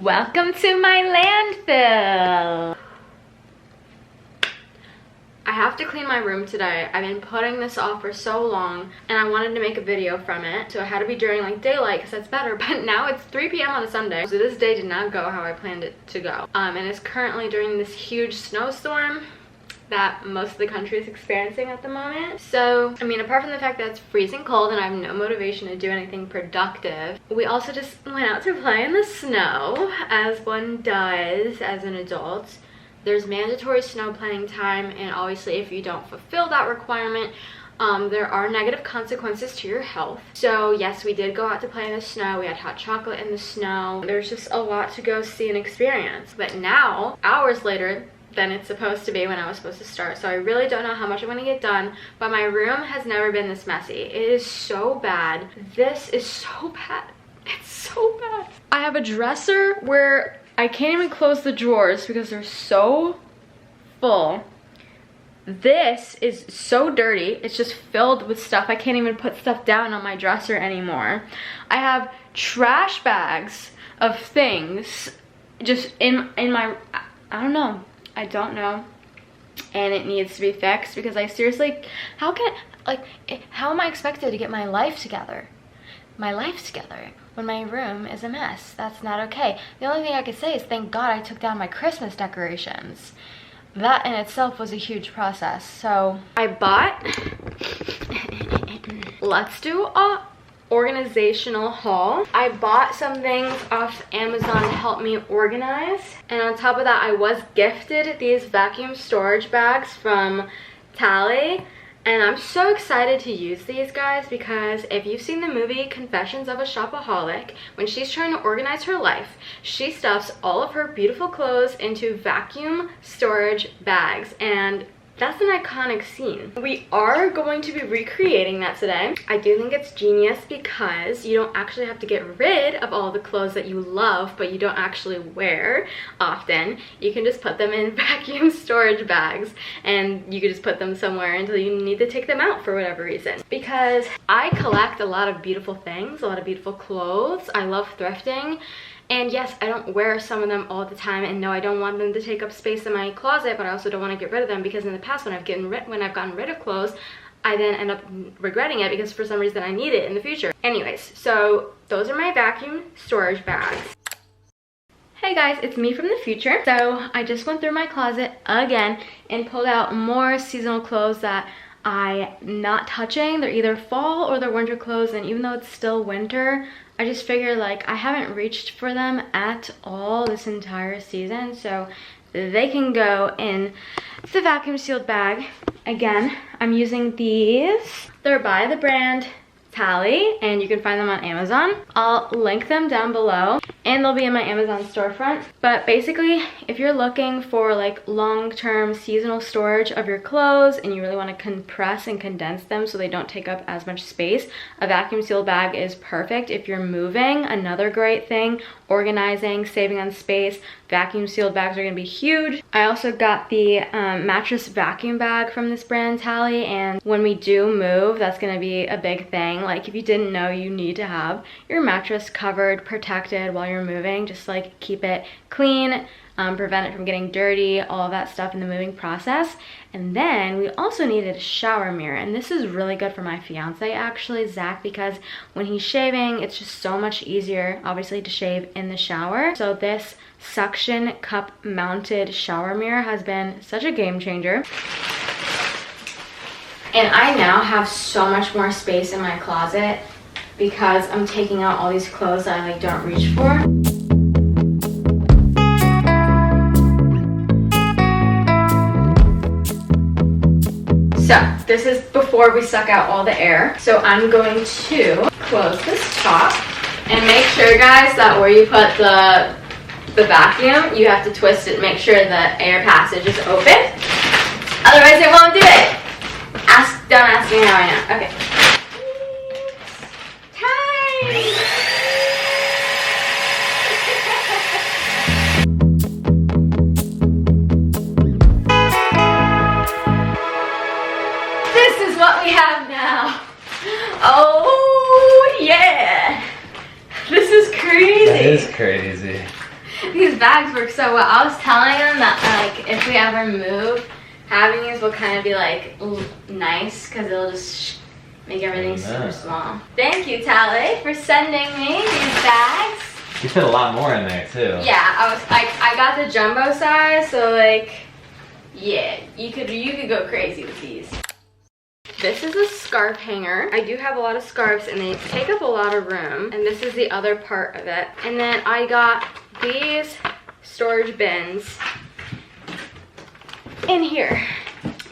Welcome to my landfill. I have to clean my room today. I've been putting this off for so long and I wanted to make a video from it. So it had to be during like daylight because that's better, but now it's 3 p.m. on a Sunday. So this day did not go how I planned it to go. And it's currently during this huge snowstorm that most of the country is experiencing at the moment. So, I mean, apart from the fact that it's freezing cold and I have no motivation to do anything productive, we also just went out to play in the snow, as one does as an adult. There's mandatory snow playing time, and obviously if you don't fulfill that requirement, there are negative consequences to your health. So yes, we did go out to play in the snow. We had hot chocolate in the snow. There's just a lot to go see and experience. But now, hours later than it's supposed to be when I was supposed to start, so I really don't know how much I'm going to get done, but my room has never been this messy. It is so bad. This is so bad. It's so bad. I have a dresser where I can't even close the drawers because they're so full. This is so dirty. It's just filled with stuff. I can't even put stuff down on my dresser anymore. I have trash bags of things just in my, I don't know, and it needs to be fixed because I seriously, how am I expected to get my life together when my room is a mess? That's not okay. The only thing I could say is thank God I took down my Christmas decorations. That in itself was a huge process. So I bought, let's do a organizational haul. I bought some things off Amazon to help me organize, and on top of that I was gifted these vacuum storage bags from Taili, and I'm so excited to use these, guys, because if you've seen the movie Confessions of a Shopaholic, when she's trying to organize her life, she stuffs all of her beautiful clothes into vacuum storage bags, and that's an iconic scene. We are going to be recreating that today. I do think it's genius because you don't actually have to get rid of all the clothes that you love but you don't actually wear often. You can just put them in vacuum storage bags and you can just put them somewhere until you need to take them out for whatever reason. Because I collect a lot of beautiful things, a lot of beautiful clothes. I love thrifting. And yes, I don't wear some of them all the time, and no, I don't want them to take up space in my closet, but I also don't want to get rid of them because in the past when I've gotten rid of clothes, I then end up regretting it because for some reason I need it in the future. Anyways, so those are my vacuum storage bags. Hey guys, it's me from the future. So I just went through my closet again and pulled out more seasonal clothes that I'm not touching. They're either fall or they're winter clothes, and even though it's still winter, I just figured like I haven't reached for them at all this entire season, so they can go in the vacuum sealed bag. Again, I'm using these. They're by the brand Taili, and you can find them on Amazon. I'll link them down below, and they'll be in my Amazon storefront. But basically, if you're looking for like long-term seasonal storage of your clothes and you really want to compress and condense them so they don't take up as much space, a vacuum sealed bag is perfect. If you're moving, another great thing, organizing, saving on space, vacuum sealed bags are going to be huge. I also got the mattress vacuum bag from this brand Taili, and when we do move, that's going to be a big thing. Like if you didn't know, you need to have your mattress covered, protected while you're moving. Just like keep it clean, prevent it from getting dirty, all of that stuff in the moving process. And then we also needed a shower mirror, and this is really good for my fiance actually, Zach, because when he's shaving, it's just so much easier obviously to shave in the shower. So this suction cup mounted shower mirror has been such a game changer. And I now have so much more space in my closet because I'm taking out all these clothes that I like don't reach for. So this is before we suck out all the air. So I'm going to close this top and make sure, guys, that where you put the vacuum, you have to twist it, make sure the air passage is open. Otherwise it won't do it. Don't ask me how I know. Okay. Time! This is what we have now. Oh yeah! This is crazy. That is crazy. These bags work so well. I was telling them that like if we ever move, having these will kind of be like nice because it'll just make everything super small. Thank you, Taili, for sending me these bags. You put a lot more in there too. Yeah, I got the jumbo size, so like, yeah, you could go crazy with these. This is a scarf hanger. I do have a lot of scarves and they take up a lot of room. And this is the other part of it. And then I got these storage bins in here.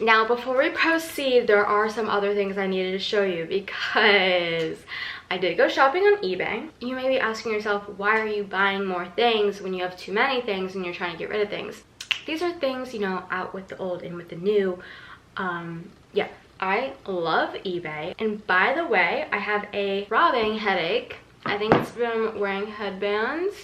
Now, before we proceed, there are some other things I needed to show you because I did go shopping on eBay. You may be asking yourself, why are you buying more things when you have too many things and you're trying to get rid of things? These are things, you know, out with the old and with the new. Yeah, I love eBay. And by the way, I have a throbbing headache. I think it's from wearing headbands,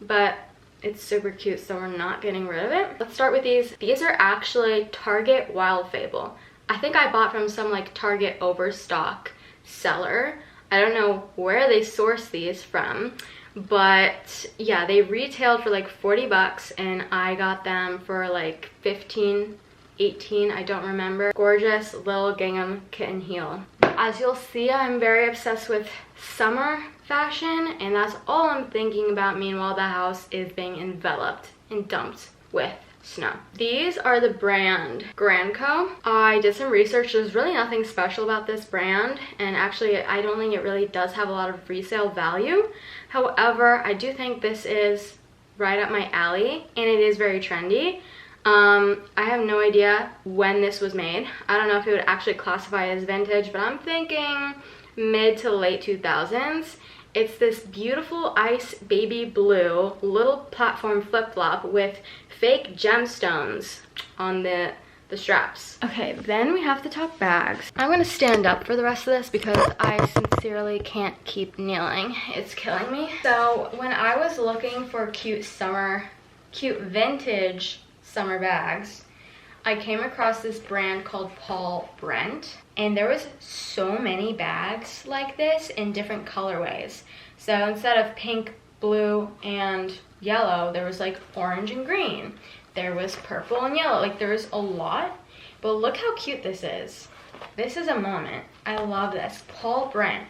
but it's super cute, so we're not getting rid of it. Let's start with these. These are actually Target Wild Fable. I think I bought from some like Target overstock seller. I don't know where they source these from, but yeah, they retailed for like 40 bucks and I got them for like 15, 18, I don't remember. Gorgeous little gingham kitten heel. As you'll see, I'm very obsessed with summer fashion, and that's all I'm thinking about. Meanwhile, the house is being enveloped and dumped with snow. These are the brand Granco. I did some research. There's really nothing special about this brand, and actually I don't think it really does have a lot of resale value. However, I do think this is right up my alley, and it is very trendy. I have no idea when this was made. I don't know if it would actually classify as vintage, but I'm thinking mid to late 2000s. It's this beautiful ice baby blue little platform flip-flop with fake gemstones on the straps. Okay, then we have to talk bags. I'm gonna stand up for the rest of this because I sincerely can't keep kneeling. It's killing me. So when I was looking for cute vintage summer bags, I came across this brand called Paul Brent, and there was so many bags like this in different colorways. So instead of pink, blue, and yellow, there was like orange and green. There was purple and yellow. Like there was a lot, but look how cute this is. This is a moment. I love this. Paul Brent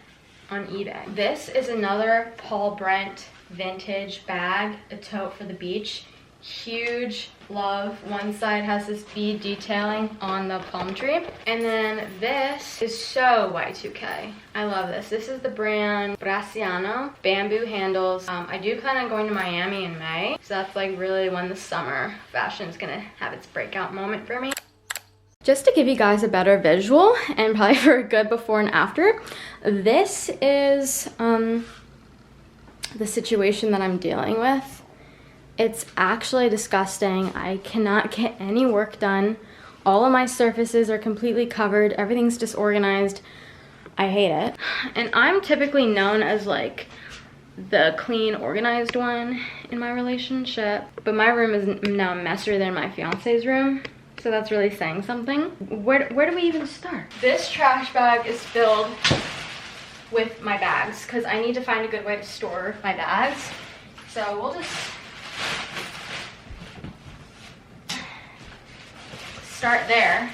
on eBay. This is another Paul Brent vintage bag, a tote for the beach. Huge love. One side has this bead detailing on the palm tree, and then this is so Y2K. I love this. This is the brand Brasciano. Bamboo handles. I do plan on going to Miami in May, so that's like really when the summer fashion is gonna have its breakout moment for me. Just to give you guys a better visual and probably for a good before and after, this is the situation that I'm dealing with. It's actually disgusting. I cannot get any work done. All of my surfaces are completely covered. Everything's disorganized. I hate it. And I'm typically known as like the clean, organized one in my relationship. But my room is now messier than my fiance's room. So that's really saying something. Where do we even start? This trash bag is filled with my bags because I need to find a good way to store my bags. So we'll just start there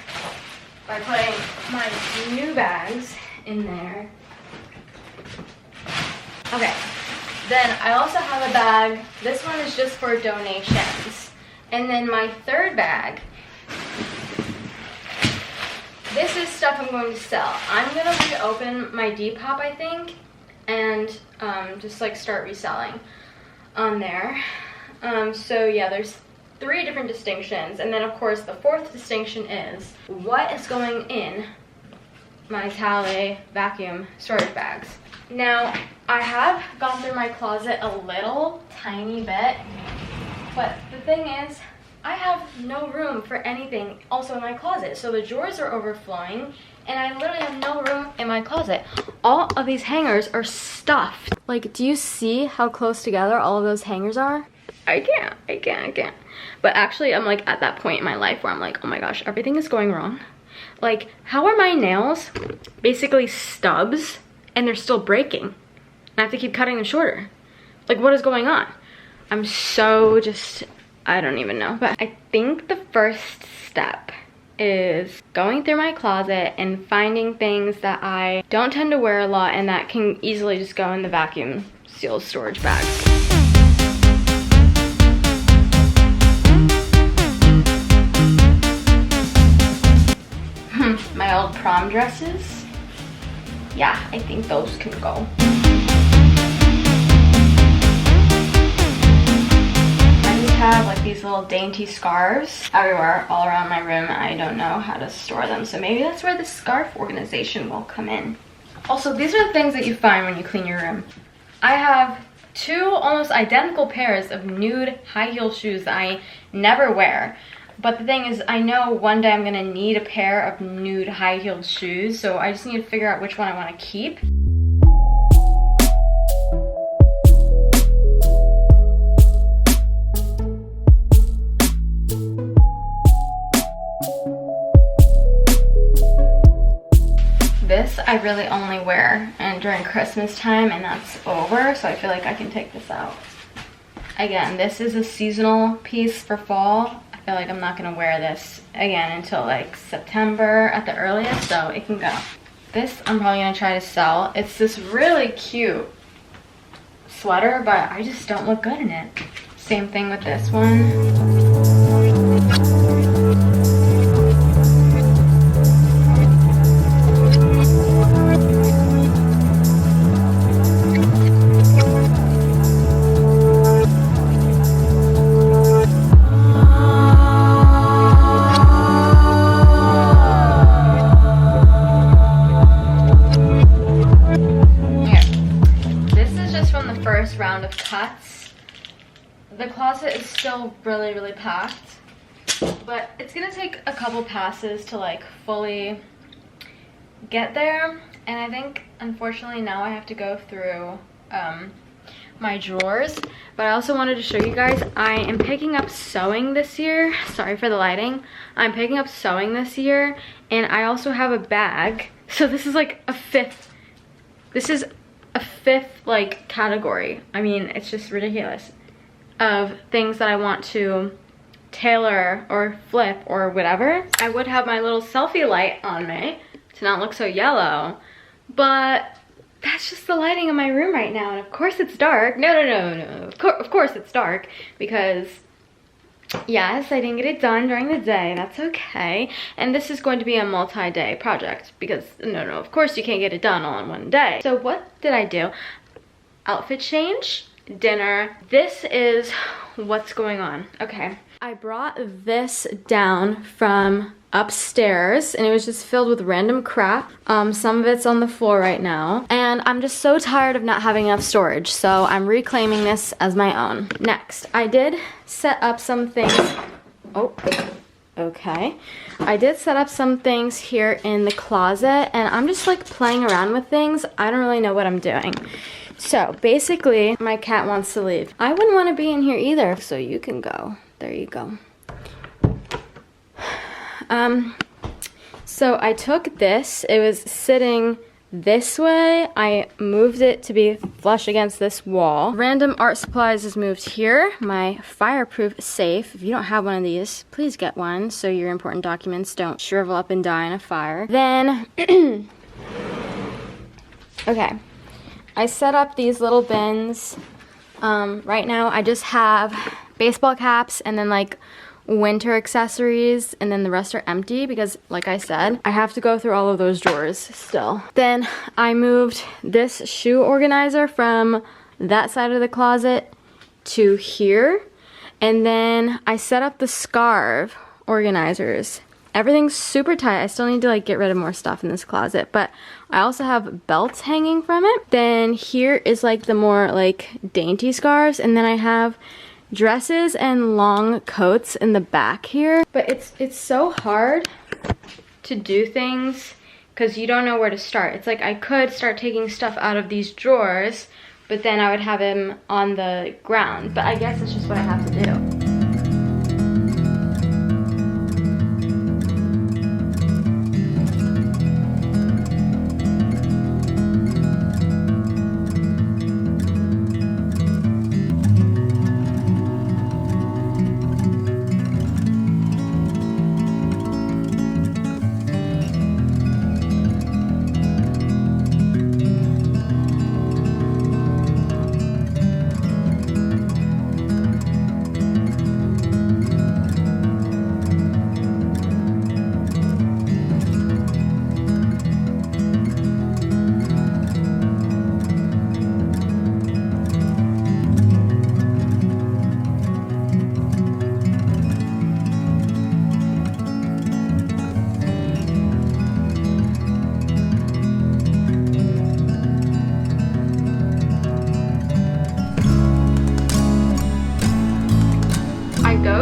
by putting my new bags in there. Okay, then I also have a bag. This one is just for donations. And then my third bag, this is stuff I'm going to sell. I'm gonna reopen my Depop, I think, and just like start reselling on there. So yeah, there's 3 different distinctions, and then of course the 4th distinction is what is going in my Taili vacuum storage bags. Now, I have gone through my closet a little tiny bit, but the thing is, I have no room for anything also in my closet. So the drawers are overflowing, and I literally have no room in my closet. All of these hangers are stuffed. Like, do you see how close together all of those hangers are? I can't. But actually, I'm like at that point in my life where I'm like, oh my gosh, everything is going wrong. Like, how are my nails basically stubs and they're still breaking? And I have to keep cutting them shorter. Like, what is going on? I'm so just, I don't even know. But I think the first step is going through my closet and finding things that I don't tend to wear a lot and that can easily just go in the vacuum sealed storage bag. My old prom dresses. Yeah, I think those can go. Have like these little dainty scarves everywhere all around my room. I don't know how to store them, so maybe that's where the scarf organization will come in. Also, these are the things that you find when you clean your room. I have two almost identical pairs of nude high heel shoes that I never wear, but the thing is, I know one day I'm gonna need a pair of nude high heeled shoes, so I just need to figure out which one I want to keep. This I really only wear and during Christmas time, and that's over, so I feel like I can take this out. Again, this is a seasonal piece for fall. I feel like I'm not gonna wear this again until like September at the earliest, so it can go. This I'm probably gonna try to sell. It's this really cute sweater, but I just don't look good in it. Same thing with this one. Round of cuts. The closet is still really packed, but it's gonna take a couple passes to like fully get there. And I think unfortunately now I have to go through my drawers. But I also wanted to show you guys, I am picking up sewing this year. Sorry for the lighting. I'm picking up sewing this year, and I also have a bag. So this is like a fifth like category. I mean, it's just ridiculous of things that I want to tailor or flip or whatever. I would have my little selfie light on me to not look so yellow, but that's just the lighting in my room right now, and of course it's dark. No. Of course it's dark because yes, I didn't get it done during the day. That's okay. And this is going to be a multi-day project because no, of course you can't get it done all in one day. So what did I do? Outfit change, dinner. This is what's going on. Okay. I brought this down from upstairs and it was just filled with random crap. Some of it's on the floor right now, and I'm just so tired of not having enough storage, so I'm reclaiming this as my own. Next, I did set up some things. Oh, okay. I did set up some things here in the closet, and I'm just like playing around with things. I don't really know what I'm doing. So basically, my cat wants to leave. I wouldn't want to be in here either, so you can go. There you go. So I took this, it was sitting this way, I moved it to be flush against this wall. Random art supplies is moved here. My fireproof safe, if you don't have one of these, please get one so your important documents don't shrivel up and die in a fire. Then, okay, I set up these little bins. Right now I just have baseball caps and then like winter accessories, and then the rest are empty because, like I said, I have to go through all of those drawers still. Then I moved this shoe organizer from that side of the closet to here, and then I set up the scarf organizers. Everything's super tight. I still need to like get rid of more stuff in this closet, but I also have belts hanging from it. Then here is like the more like dainty scarves, and then I have dresses and long coats in the back here. But it's so hard to do things because you don't know where to start. It's like I could start taking stuff out of these drawers, but then I would have him on the ground. But I guess it's just what I have to do.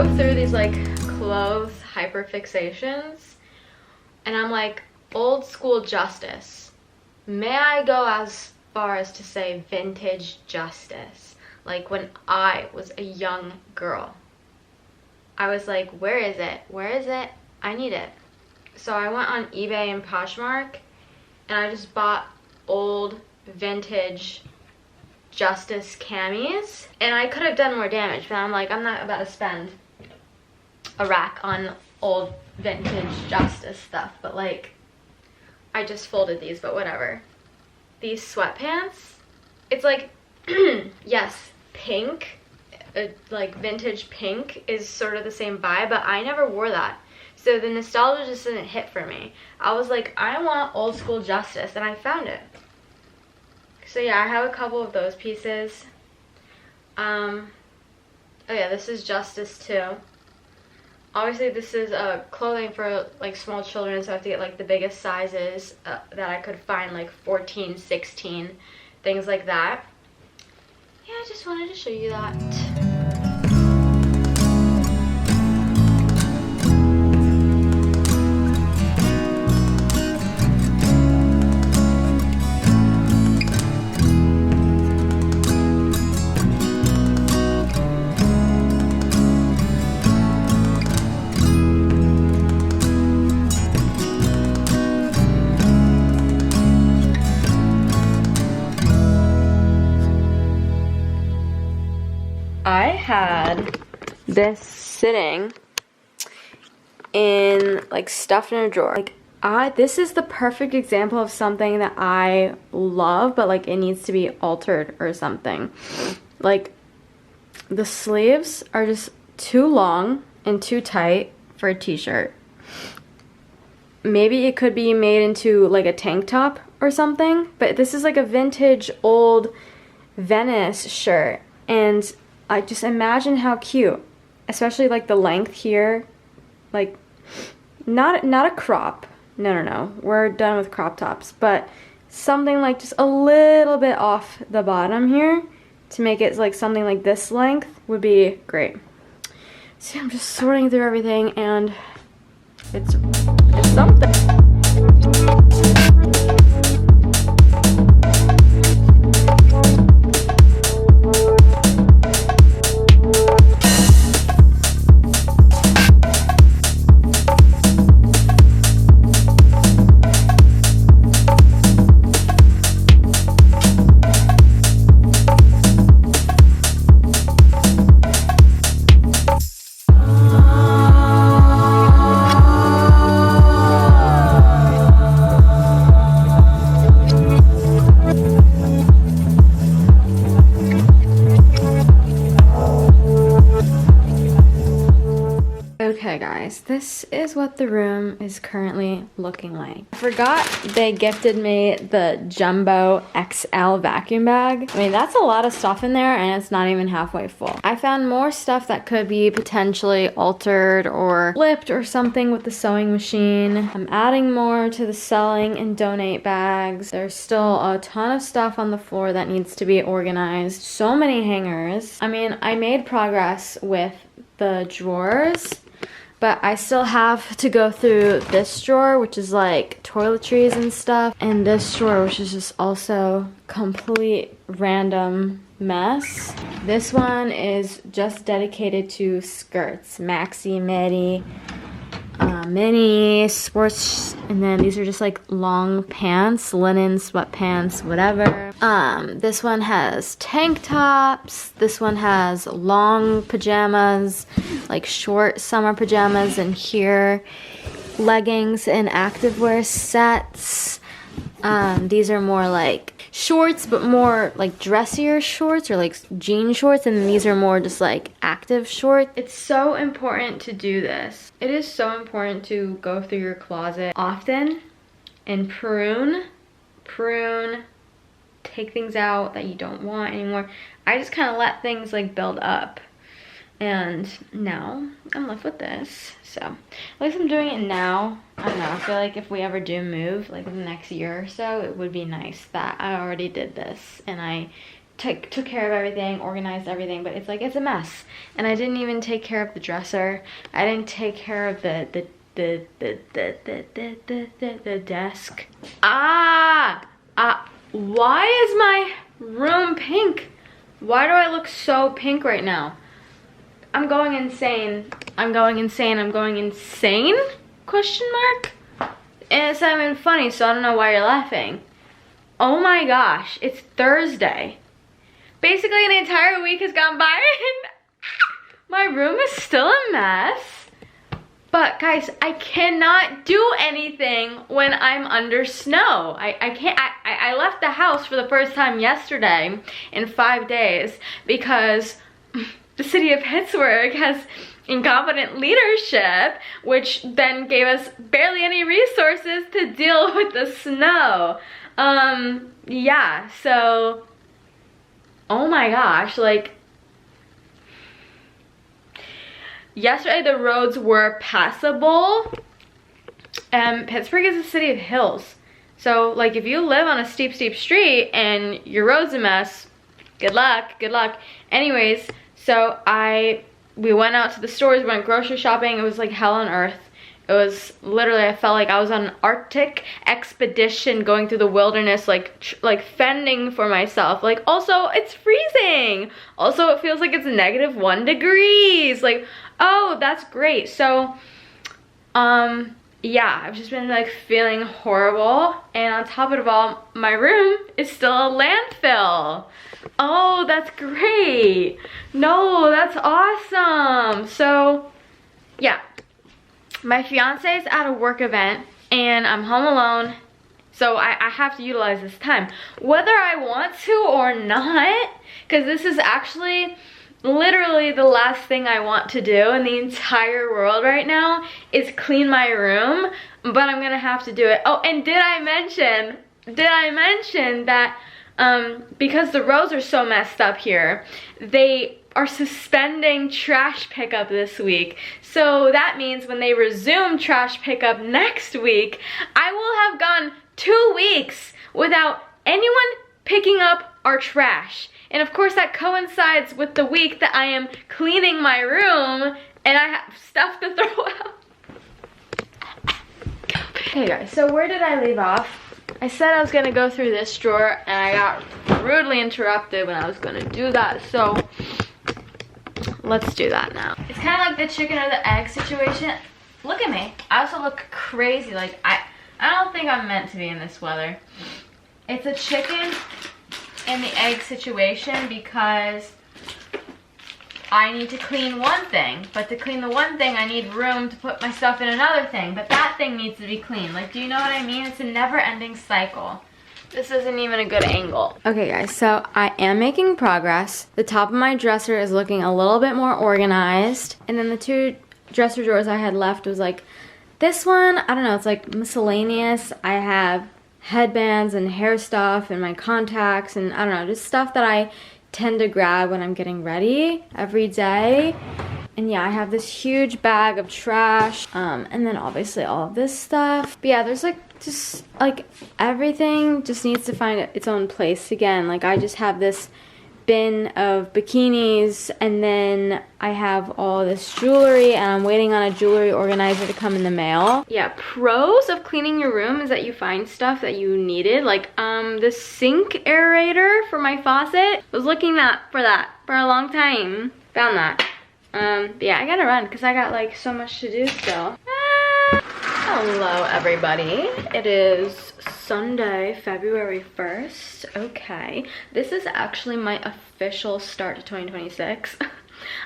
go through these like clothes hyperfixations, and I'm like, old school justice. May I go as far as to say vintage justice? Like when I was a young girl, I was like, where is it? Where is it? I need it. So I went on eBay and Poshmark, and I just bought old vintage justice camis, and I could have done more damage, but I'm like, I'm not about to spend a rack on old vintage justice stuff. But like, I just folded these, but whatever. These sweatpants, it's like yes, pink, like vintage pink is sort of the same vibe, but I never wore that, so the nostalgia just didn't hit for me. I was like, I want old school justice, and I found it. So yeah, I have a couple of those pieces. Oh yeah, this is justice too. Obviously this is clothing for like small children, so I have to get like the biggest sizes that I could find, like 14, 16, things like that. Yeah, I just wanted to show you that. I had this sitting in like stuffed in a drawer. Like this is the perfect example of something that I love, but like it needs to be altered or something. Like the sleeves are just too long and too tight for a t-shirt. Maybe it could be made into like a tank top or something, but this is like a vintage old Venice shirt, and I just imagine how cute, especially like the length here, like not a crop. No, we're done with crop tops, but something like just a little bit off the bottom here to make it like something like this length would be great. See, I'm just sorting through everything, and it's something. Okay guys, this is what the room is currently looking like. I forgot they gifted me the Jumbo XL vacuum bag. I mean, that's a lot of stuff in there, and it's not even halfway full. I found more stuff that could be potentially altered or flipped or something with the sewing machine. I'm adding more to the selling and donate bags. There's still a ton of stuff on the floor that needs to be organized. So many hangers. I mean, I made progress with the drawers, but I still have to go through this drawer, which is like toiletries and stuff, and this drawer, which is just also complete random mess. This one is just dedicated to skirts, maxi, midi, mini, sports, and then these are just like long pants, linen, sweatpants, whatever. This one has tank tops. This one has long pajamas, like short summer pajamas, and here leggings and activewear sets. These are more like shorts, but more like dressier shorts or like jean shorts, and these are more just like active shorts. It's so important to do this. It is so important to go through your closet often and prune, take things out that you don't want anymore. I just kind of let things like build up, and now I'm left with this. So at least I'm doing it now. I don't know, I feel like if we ever do move, like in the next year or so, it would be nice that I already did this and I took care of everything, organized everything, but it's like, it's a mess. And I didn't even take care of the dresser. I didn't take care of the desk. Why is my room pink? Why do I look so pink right now? I'm going insane. I'm going insane. I'm going insane? Question mark? And it's not even funny, so I don't know why you're laughing. Oh my gosh, it's Thursday. Basically an entire week has gone by and my room is still a mess. But guys, I cannot do anything when I'm under snow. I left the house for the first time yesterday in 5 days because the city of Pittsburgh has incompetent leadership, which then gave us barely any resources to deal with the snow. Yeah, so, oh my gosh, like, yesterday the roads were passable, and Pittsburgh is a city of hills. So, like, if you live on a steep street and your road's a mess, good luck, good luck. Anyways, so we went out to the stores, went grocery shopping. It was like hell on earth. It was literally, I felt like I was on an Arctic expedition going through the wilderness, like fending for myself. Like, also, it's freezing. Also, it feels like it's -1 degrees. Like, oh, that's great. So, yeah, I've just been like feeling horrible. And on top of it all, my room is still a landfill. Oh, that's great. No, that's awesome. So, yeah. My fiance is at a work event and I'm home alone, so I have to utilize this time, whether I want to or not, because this is actually literally the last thing I want to do in the entire world right now is clean my room, but I'm gonna have to do it. Oh, and did I mention that because the roads are so messed up here, they are suspending trash pickup this week. So that means when they resume trash pickup next week, I will have gone 2 weeks without anyone picking up our trash. And of course that coincides with the week that I am cleaning my room and I have stuff to throw out. Okay guys, so where did I leave off? I said I was gonna go through this drawer and I got rudely interrupted when I was gonna do that, so let's do that now. It's kind of like the chicken or the egg situation. Look at me. I also look crazy. Like, I don't think I'm meant to be in this weather. It's a chicken and the egg situation because I need to clean one thing. But to clean the one thing, I need room to put my stuff in another thing. But that thing needs to be clean. Like, do you know what I mean? It's a never-ending cycle. This isn't even a good angle. Okay guys, so I am making progress. The top of my dresser is looking a little bit more organized. And then the 2 dresser drawers I had left was like, this one, I don't know, it's like miscellaneous. I have headbands and hair stuff and my contacts and I don't know, just stuff that I tend to grab when I'm getting ready every day. And yeah, I have this huge bag of trash, and then obviously all of this stuff. But yeah, there's like, just like everything just needs to find its own place again. Like I just have this bin of bikinis and then I have all this jewelry and I'm waiting on a jewelry organizer to come in the mail. Yeah, pros of cleaning your room is that you find stuff that you needed. Like the sink aerator for my faucet. Was looking for that for a long time. Found that. But yeah, I gotta run because I got like so much to do still. Hello everybody. It is Sunday, February 1st. Okay, this is actually my official start to 2026.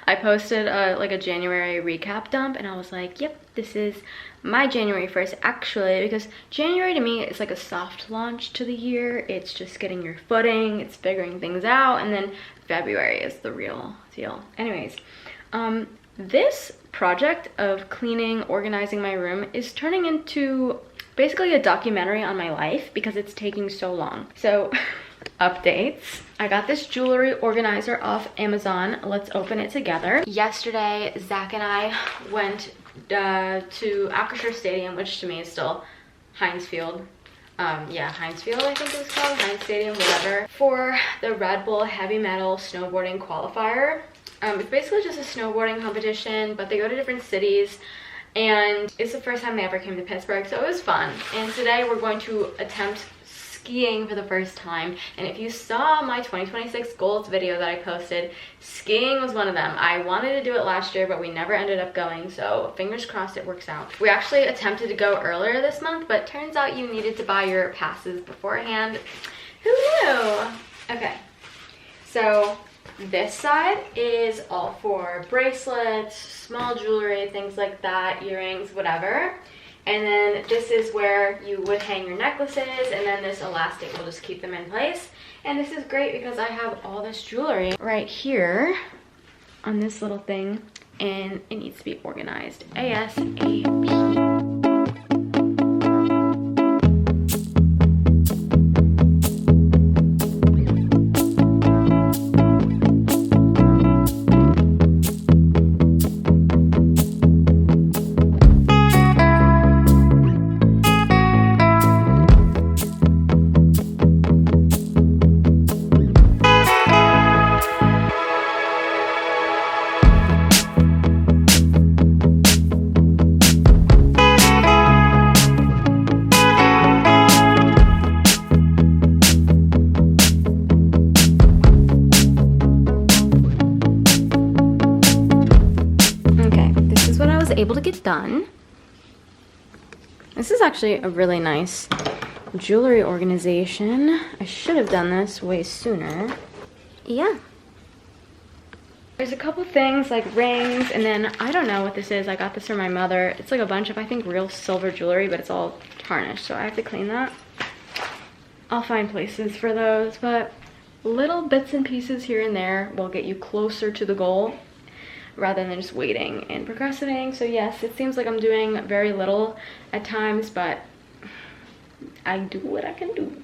I posted like a January recap dump and I was like, yep, this is my January 1st actually, because January to me is like a soft launch to the year. It's just getting your footing, it's figuring things out, and then February is the real deal. Anyways, this project of cleaning, organizing my room is turning into basically a documentary on my life because it's taking so long. So, updates. I got this jewelry organizer off Amazon. Let's open it together. Yesterday, Zach and I went to Acrisure Stadium, which to me is still Heinz Field. yeah, Heinz Field, I think it was called, Heinz Stadium, whatever, for the Red Bull Heavy Metal Snowboarding Qualifier. It's basically just a snowboarding competition, but they go to different cities, and it's the first time they ever came to Pittsburgh, so it was fun. And today we're going to attempt skiing for the first time, and if you saw my 2026 goals video that I posted, skiing was one of them. I wanted to do it last year, but we never ended up going, so fingers crossed it works out. We actually attempted to go earlier this month, but turns out you needed to buy your passes beforehand. Who knew? Okay, so this side is all for bracelets, small jewelry, things like that, earrings, whatever. And then this is where you would hang your necklaces, and then this elastic will just keep them in place. And this is great because I have all this jewelry right here on this little thing, and it needs to be organized ASAP. Able to get done. This is actually a really nice jewelry organization. I should have done this way sooner. Yeah. There's a couple things like rings, and then I don't know what this is. I got this from my mother. It's like a bunch of, I think, real silver jewelry, but it's all tarnished, so I have to clean that. I'll find places for those, but little bits and pieces here and there will get you closer to the goal, rather than just waiting and procrastinating. So yes, it seems like I'm doing very little at times, but I do what I can do.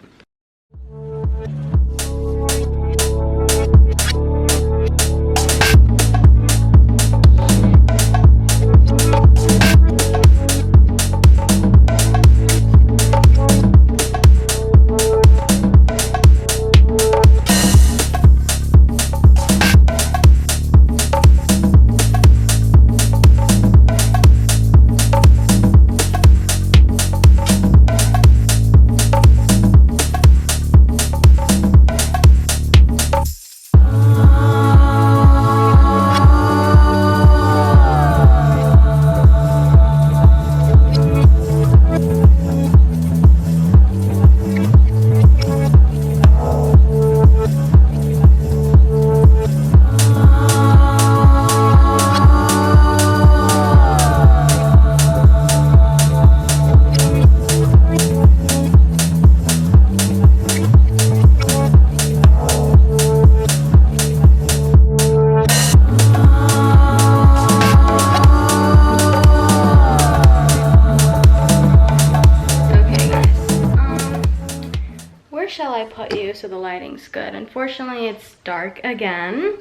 So the lighting's good. Unfortunately, it's dark again.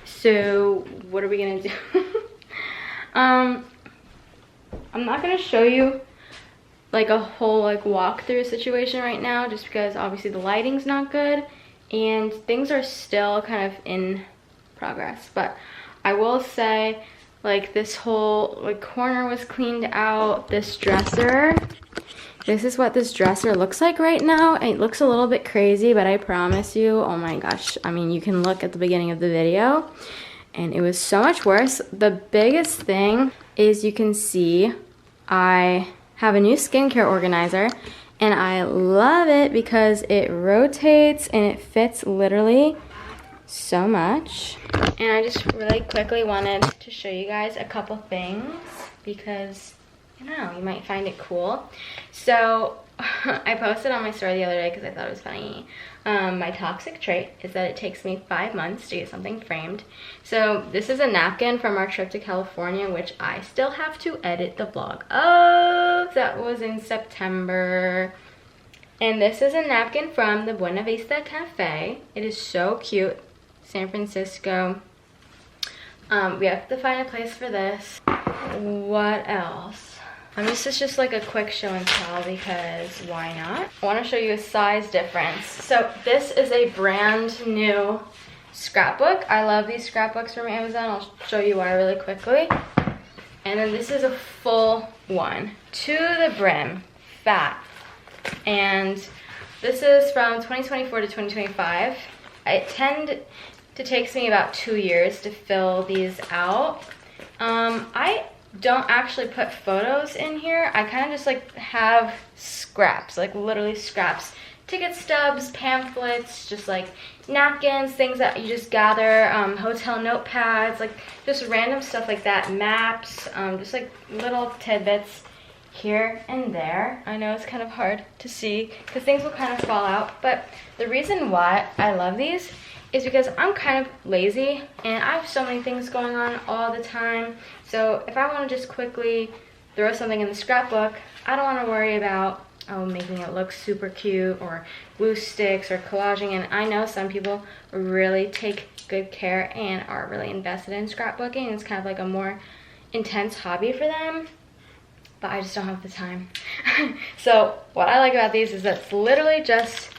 So what are we gonna do? I'm not gonna show you like a whole like walkthrough situation right now, just because obviously the lighting's not good and things are still kind of in progress. But I will say, like, this whole like corner was cleaned out. This dresser, this is what this dresser looks like right now. It looks a little bit crazy, but I promise you, oh my gosh, I mean, you can look at the beginning of the video and it was so much worse. The biggest thing is you can see I have a new skincare organizer, and I love it because it rotates and it fits literally so much. And I just really quickly wanted to show you guys a couple things because, you know, you might find it cool. So I posted on my story the other day because I thought it was funny. My toxic trait is that it takes me 5 months to get something framed. So this is a napkin from our trip to California, which I still have to edit the vlog of. That was in September. And this is a napkin from the Buena Vista Cafe. It is so cute. San Francisco. We have to find a place for this. What else? This is just like a quick show and tell because why not? I want to show you a size difference. So this is a brand new scrapbook. I love these scrapbooks from Amazon. I'll show you why really quickly. And then this is a full one, to the brim, fat. And this is from 2024 to 2025. It tend to takes me about 2 years to fill these out. I don't actually put photos in here. I kind of just like have scraps, like literally scraps. Ticket stubs, pamphlets, just like napkins, things that you just gather, hotel notepads, like just random stuff like that, maps, just like little tidbits here and there. I know it's kind of hard to see because things will kind of fall out, but the reason why I love these is because I'm kind of lazy and I have so many things going on all the time. So if I want to just quickly throw something in the scrapbook, I don't want to worry about making it look super cute or glue sticks or collaging. And I know some people really take good care and are really invested in scrapbooking. It's kind of like a more intense hobby for them, but I just don't have the time. So what I like about these is that it's literally just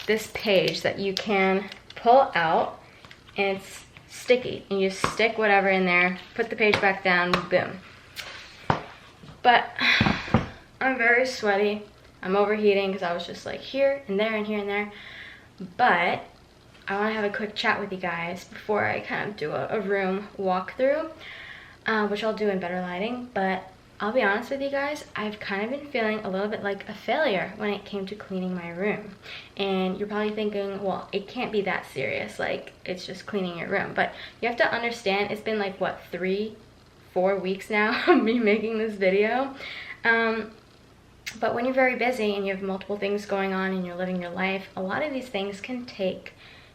this page that you can pull out, and it's sticky, and you just stick whatever in there, put the page back down, boom. But I'm very sweaty, I'm overheating because I was just like here and there and here and there, but I want to have a quick chat with you guys before I kind of do a room walkthrough, which I'll do in better lighting. But I'll be honest with you guys, I've kind of been feeling a little bit like a failure when it came to cleaning my room. And you're probably thinking, well, it can't be that serious, like it's just cleaning your room. But you have to understand, it's been like, what, 3-4 weeks now of me making this video. But when you're very busy and you have multiple things going on and you're living your life, a lot of these things can take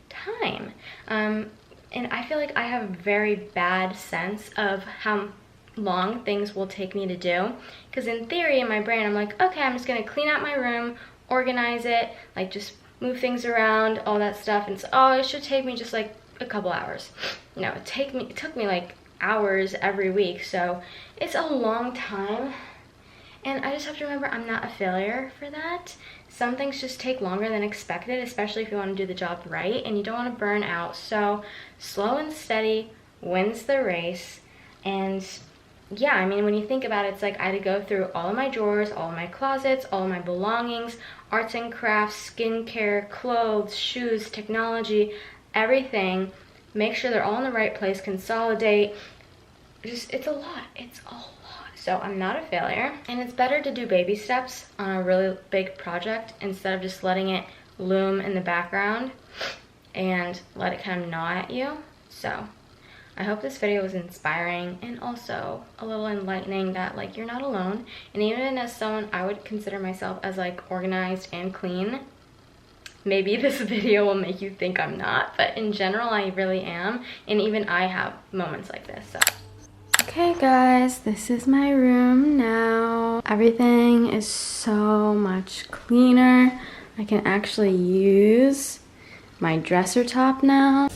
time. And I feel like I have a very bad sense of how long things will take me to do, because in theory in my brain I'm like, okay, I'm just gonna clean out my room, organize it, like just move things around, all that stuff, and so, oh, it should take me just like a couple hours. No, it took me like hours every week, so it's a long time. And I just have to remember I'm not a failure for that. Some things just take longer than expected, especially if you want to do the job right and you don't want to burn out. So slow and steady wins the race. And yeah, I mean, when you think about it, it's like I had to go through all of my drawers, all of my closets, all of my belongings, arts and crafts, skincare, clothes, shoes, technology, everything. Make sure they're all in the right place, consolidate. It's a lot. It's a lot. So I'm not a failure. And it's better to do baby steps on a really big project instead of just letting it loom in the background and let it kind of gnaw at you. So I hope this video was inspiring and also a little enlightening that like you're not alone. And even as someone I would consider myself as like organized and clean, maybe this video will make you think I'm not, but in general I really am. And even I have moments like this. So okay guys, this is my room now. Everything is so much cleaner. I can actually use my dresser top now.